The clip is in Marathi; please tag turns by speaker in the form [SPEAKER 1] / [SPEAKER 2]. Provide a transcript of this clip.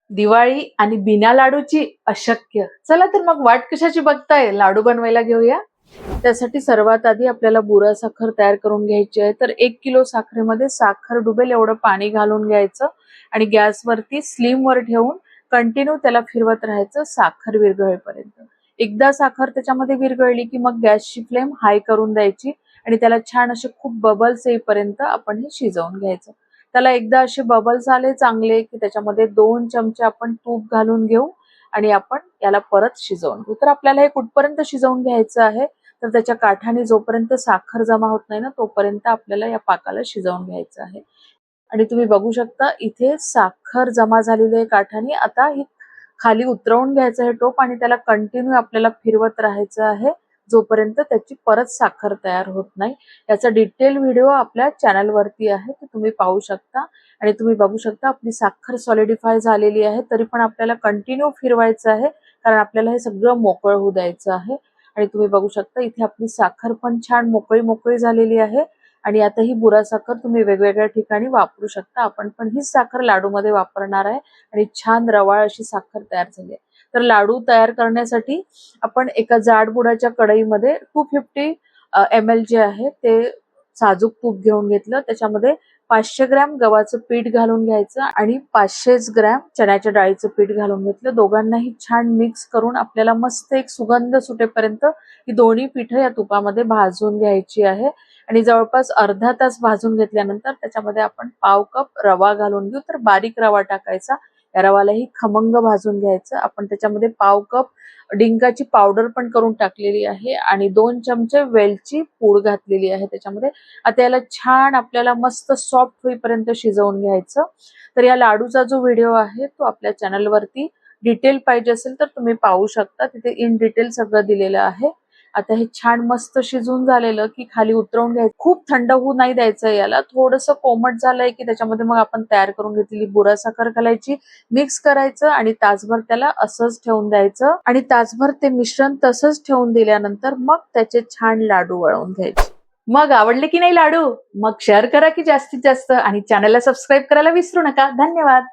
[SPEAKER 1] दिवाळी आणि बिना लाडूची अशक्य. चला तर मग वाट कशाची बघताय, लाडू बनवायला घेऊया. त्यासाठी सर्वात आधी आपल्याला बुरा साखर तयार करून घ्यायची आहे. तर 1 किलो साखरेमध्ये साखर डुबेल एवढं पाणी घालून घ्यायचं आणि गॅसवरती स्लिम वर ठेवून कंटिन्यू त्याला फिरवत राहायचं साखर विरघळेपर्यंत. एकदा साखर त्याच्यामध्ये विरघळली की मग गॅसची फ्लेम हाय करून द्यायची आणि त्याला छान असे खूप बबल्स येईपर्यंत आपण हे शिजवून घ्यायचं. त्याला एकदा असे बबल्स आले चांगले की त्याच्यामध्ये 2 चमचे आपण तूप घालून घेऊ आणि आपण याला परत शिजवून घेऊ. तर आपल्याला हे कुठपर्यंत शिजवून घ्यायचं आहे, तर त्याच्या काठाने जोपर्यंत साखर जमा होत नाही ना तोपर्यंत आपल्याला या पाकाला शिजवून घ्यायचं आहे. आणि तुम्ही बघू शकता इथे साखर जमा झालेली आहे काठाने. आता ही खाली उतरवून घ्यायचं हे टोप आणि त्याला कंटिन्यू आपल्याला फिरवत राहायचं आहे जोपर्यंत त्याची परत साखर तयार होत नाही. याचा डिटेल व्हिडिओ आपल्या चॅनलवरती आहे, तो तुम्ही पाहू शकता. आणि तुम्ही बघू शकता आपली साखर सॉलिडिफाय झालेली आहे, तरी पण आपल्याला कंटिन्यू फिरवायचं आहे कारण आपल्याला हे सगळं मोकळं होऊ द्यायचं आहे. आणि तुम्ही बघू शकता इथे आपली साखर पण छान मोकळी मोकळी झालेली आहे. आणि आता ही बुरा साखर तुम्ही वेगवेगळ्या ठिकाणी वापरू शकता. आपण पण हीच साखर लाडूमध्ये वापरणार आहे आणि छान रवाळ अशी साखर तयार झाली आहे. तर लाडू तयार करण्यासाठी आपण एका जाड बुडाच्या कढईमध्ये 250 ml जे आहे ते साजूक तूप घेऊन घेतलं. त्याच्यामध्ये 500 ग्रॅम गव्हाचं पीठ घालून घ्यायचं आणि 500 ग्रॅम चण्याच्या डाळीचं पीठ घालून घेतलं. दोघांनाही छान मिक्स करून आपल्याला मस्त एक सुगंध सुटेपर्यंत ही दोन्ही पीठं या तुपामध्ये भाजून घ्यायची आहे. आणि जवळपास अर्धा तास भाजून घेतल्यानंतर त्याच्यामध्ये आपण पाव कप रवा घालून घेऊ. तर बारीक रवा टाकायचा. या रवालाही खमंग भाजून घ्यायचं. आपण त्याच्यामध्ये पाव कप डिंकाची पावडर पण करून टाकलेली आहे आणि 2 चमचे वेलची पूड घातलेली आहे त्याच्यामध्ये. आता याला छान आपल्याला मस्त सॉफ्ट होईपर्यंत शिजवून घ्यायचं. तर या लाडूचा जो व्हिडिओ आहे तो आपल्या चॅनलवरती डिटेल पाहिजे असेल तर तुम्ही पाहू शकता, तिथे इन डिटेल सगळं दिलेलं आहे. आता हे छान मस्त शिजून झालेलं की खाली उतरवून घ्यायचं. खूप थंड होऊ नाही द्यायचं याला. थोडंसं कोमट झालंय की त्याच्यामध्ये मग आपण तयार करून घेतलेली बुरा साखर घालायची, मिक्स करायचं आणि तासभर त्याला असंच ठेवून द्यायचं. आणि तासभर ते मिश्रण तसंच ठेवून दिल्यानंतर मग त्याचे छान लाडू वळवून घ्यायचे. मग आवडले की नाही लाडू? मग शेअर करा की जास्तीत जास्त आणि चॅनलला सबस्क्राईब करायला विसरू नका. धन्यवाद.